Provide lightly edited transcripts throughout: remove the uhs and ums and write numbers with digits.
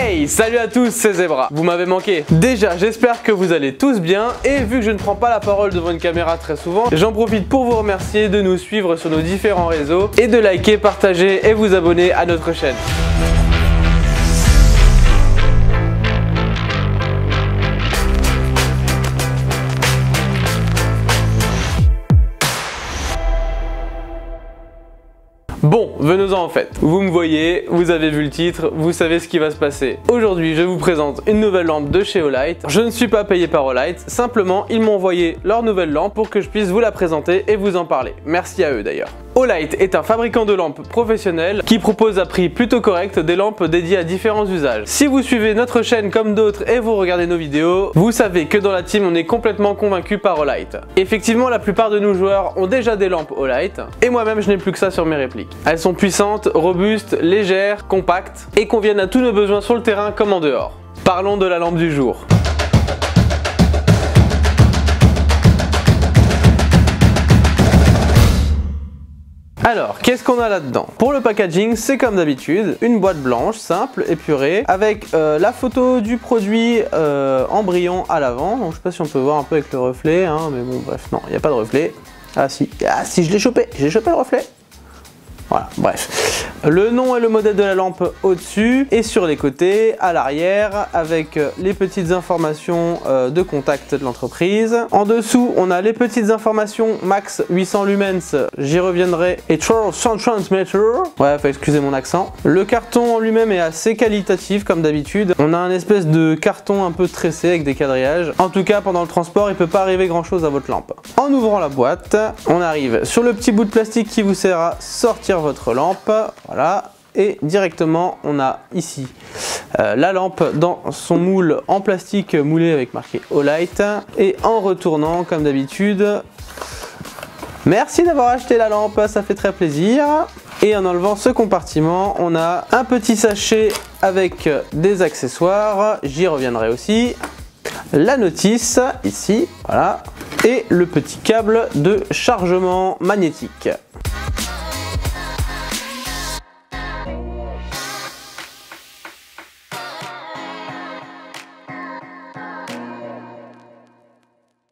Hey, salut à tous, c'est Zebra. Vous m'avez manqué. Déjà, j'espère que vous allez tous bien et vu que je ne prends pas la parole devant une caméra très souvent, j'en profite pour vous remercier de nous suivre sur nos différents réseaux et de liker, partager et vous abonner à notre chaîne. Bon, venons-en en fait. Vous me voyez, vous avez vu le titre, vous savez ce qui va se passer. Aujourd'hui, je vous présente une nouvelle lampe de chez Olight. Je ne suis pas payé par Olight, simplement ils m'ont envoyé leur nouvelle lampe pour que je puisse vous la présenter et vous en parler. Merci à eux d'ailleurs. Olight est un fabricant de lampes professionnel qui propose à prix plutôt correct des lampes dédiées à différents usages. Si vous suivez notre chaîne comme d'autres et vous regardez nos vidéos, vous savez que dans la team on est complètement convaincu par Olight. Effectivement, la plupart de nos joueurs ont déjà des lampes Olight et moi-même je n'ai plus que ça sur mes répliques. Elles sont puissantes, robustes, légères, compactes et conviennent à tous nos besoins sur le terrain comme en dehors. Parlons de la lampe du jour. Alors, qu'est-ce qu'on a là-dedans? Pour le packaging, c'est comme d'habitude, une boîte blanche, simple, épurée, avec la photo du produit en brillant à l'avant. Donc je sais pas si on peut voir un peu avec le reflet, hein, mais bon bref, non, il n'y a pas de reflet. Ah si, je l'ai chopé, j'ai chopé le reflet. Voilà, bref. Le nom et le modèle de la lampe au-dessus et sur les côtés, à l'arrière, avec les petites informations de contact de l'entreprise. En dessous, on a les petites informations max 800 lumens, j'y reviendrai, et 330 mètres. Ouais, faut excuser mon accent. Le carton en lui-même est assez qualitatif comme d'habitude. On a un espèce de carton un peu tressé avec des quadrillages. En tout cas, pendant le transport, il peut pas arriver grand-chose à votre lampe. En ouvrant la boîte, on arrive sur le petit bout de plastique qui vous sert à sortir votre lampe, voilà, et directement on a ici la lampe dans son moule en plastique moulé avec marqué Olight, et en retournant comme d'habitude, merci d'avoir acheté la lampe, ça fait très plaisir. Et en enlevant ce compartiment, on a un petit sachet avec des accessoires, j'y reviendrai aussi, la notice ici, voilà, et le petit câble de chargement magnétique.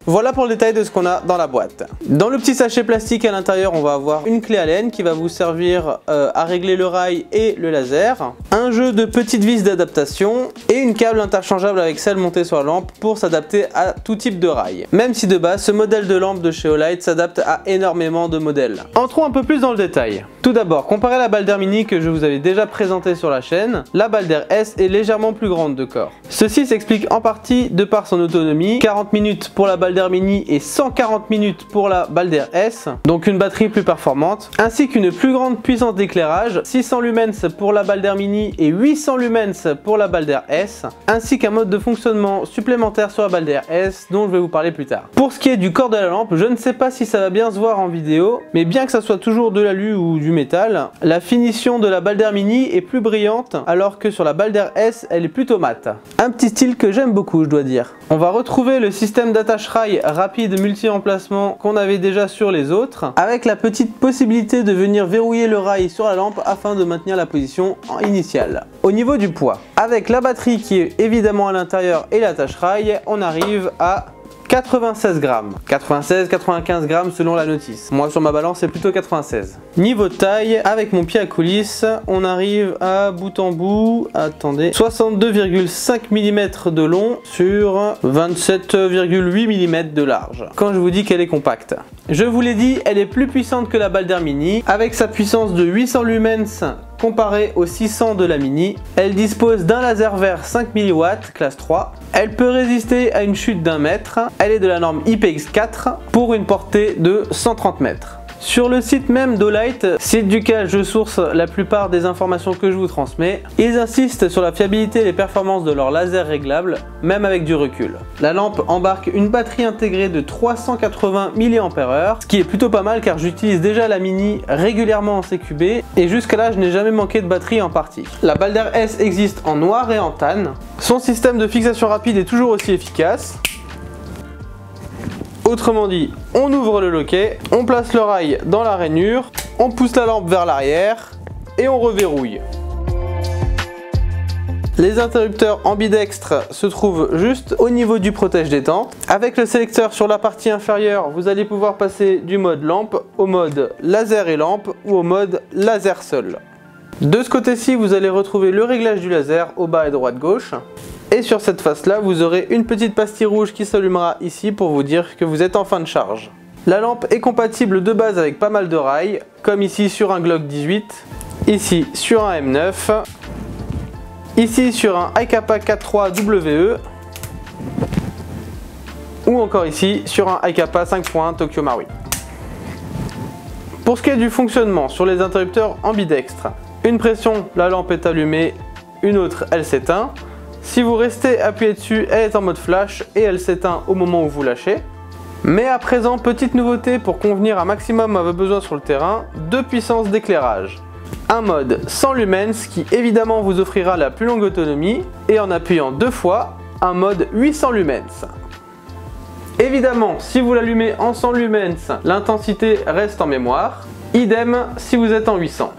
Voilà pour le détail de ce qu'on a dans la boîte. Dans le petit sachet plastique à l'intérieur, on va avoir une clé Allen qui va vous servir à régler le rail et le laser, un jeu de petites vis d'adaptation et une câble interchangeable avec celle montée sur la lampe pour s'adapter à tout type de rail. Même si de base, ce modèle de lampe de chez Olight s'adapte à énormément de modèles. Entrons un peu plus dans le détail. Tout d'abord, comparé à la Balder Mini que je vous avais déjà présentée sur la chaîne, la Balder S est légèrement plus grande de corps. Ceci s'explique en partie de par son autonomie, 40 minutes pour la Balder Mini et 140 minutes pour la Balder S, donc une batterie plus performante, ainsi qu'une plus grande puissance d'éclairage, 600 lumens pour la Balder Mini et 800 lumens pour la Balder S, ainsi qu'un mode de fonctionnement supplémentaire sur la Balder S dont je vais vous parler plus tard. Pour ce qui est du corps de la lampe, je ne sais pas si ça va bien se voir en vidéo, mais bien que ça soit toujours de l'alu ou du métal, la finition de la Balder Mini est plus brillante alors que sur la Balder S elle est plutôt mate. Un petit style que j'aime beaucoup, je dois dire. On va retrouver le système d'attache rail rapide multi-emplacement qu'on avait déjà sur les autres, avec la petite possibilité de venir verrouiller le rail sur la lampe afin de maintenir la position initiale. Au niveau du poids, avec la batterie qui est évidemment à l'intérieur et l'attache rail, on arrive à 96 grammes. 96-95 grammes selon la notice. Moi sur ma balance c'est plutôt 96. Niveau taille, avec mon pied à coulisse, on arrive à bout en bout, attendez, 62,5 mm de long sur 27,8 mm de large. Quand je vous dis qu'elle est compacte. Je vous l'ai dit, elle est plus puissante que la Balder Mini, avec sa puissance de 800 lumens comparée aux 600 de la Mini. Elle dispose d'un laser vert 5 mW, classe 3. Elle peut résister à une chute d'1 mètre. Elle est de la norme IPX4 pour une portée de 130 mètres. Sur le site même d'Olight, site duquel je source la plupart des informations que je vous transmets, ils insistent sur la fiabilité et les performances de leur laser réglable, même avec du recul. La lampe embarque une batterie intégrée de 380 mAh, ce qui est plutôt pas mal car j'utilise déjà la Mini régulièrement en CQB et jusqu'à là je n'ai jamais manqué de batterie en partie. La Balder S existe en noir et en tan. Son système de fixation rapide est toujours aussi efficace. Autrement dit, on ouvre le loquet, on place le rail dans la rainure, on pousse la lampe vers l'arrière et on reverrouille. Les interrupteurs ambidextres se trouvent juste au niveau du protège-détente. Avec le sélecteur sur la partie inférieure, vous allez pouvoir passer du mode lampe au mode laser et lampe ou au mode laser seul. De ce côté-ci, vous allez retrouver le réglage du laser au bas et droite-gauche. Et sur cette face-là, vous aurez une petite pastille rouge qui s'allumera ici pour vous dire que vous êtes en fin de charge. La lampe est compatible de base avec pas mal de rails, comme ici sur un Glock 18, ici sur un M9, ici sur un iCappa 4.3 WE, ou encore ici sur un iCappa 5.1 Tokyo Marui. Pour ce qui est du fonctionnement sur les interrupteurs ambidextres, une pression, la lampe est allumée, une autre, elle s'éteint. Si vous restez appuyé dessus, elle est en mode flash et elle s'éteint au moment où vous lâchez. Mais à présent, petite nouveauté pour convenir un maximum à vos besoins sur le terrain, 2 puissances d'éclairage. Un mode 100 lumens qui évidemment vous offrira la plus longue autonomie et en appuyant 2 fois, un mode 800 lumens. Évidemment, si vous l'allumez en 100 lumens, l'intensité reste en mémoire. Idem si vous êtes en 800.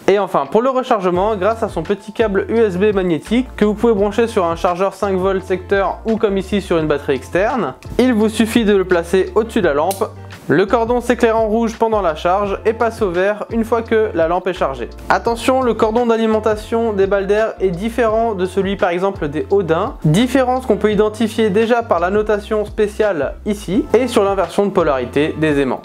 Et enfin, pour le rechargement, grâce à son petit câble USB magnétique que vous pouvez brancher sur un chargeur 5V secteur ou comme ici sur une batterie externe, il vous suffit de le placer au-dessus de la lampe. Le cordon s'éclaire en rouge pendant la charge et passe au vert une fois que la lampe est chargée. Attention, le cordon d'alimentation des balles d'air est différent de celui par exemple des Odin, différence qu'on peut identifier déjà par la notation spéciale ici et sur l'inversion de polarité des aimants.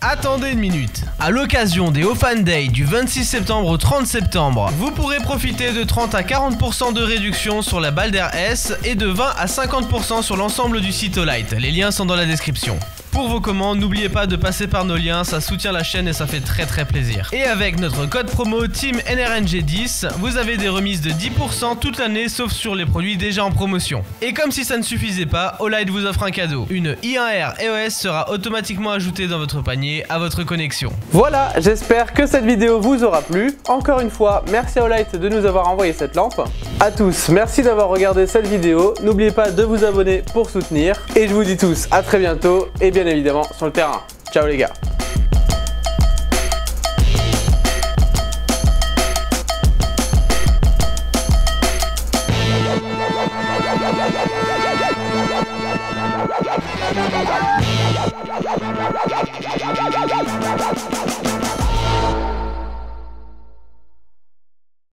Attendez une minute. À l'occasion des Ofan Day du 26 septembre au 30 septembre, vous pourrez profiter de 30 à 40% de réduction sur la balle d'air S et de 20 à 50% sur l'ensemble du site Olight. Les liens sont dans la description. Pour vos commandes, n'oubliez pas de passer par nos liens, ça soutient la chaîne et ça fait très plaisir. Et avec notre code promo TEAMNRNG10, vous avez des remises de 10% toute l'année sauf sur les produits déjà en promotion. Et comme si ça ne suffisait pas, Olight vous offre un cadeau. Une I1R EOS sera automatiquement ajoutée dans votre panier à votre connexion. Voilà, j'espère que cette vidéo vous aura plu. Encore une fois, merci à Olight de nous avoir envoyé cette lampe. À tous, merci d'avoir regardé cette vidéo. N'oubliez pas de vous abonner pour soutenir. Et je vous dis tous à très bientôt et bien évidemment sur le terrain. Ciao les gars.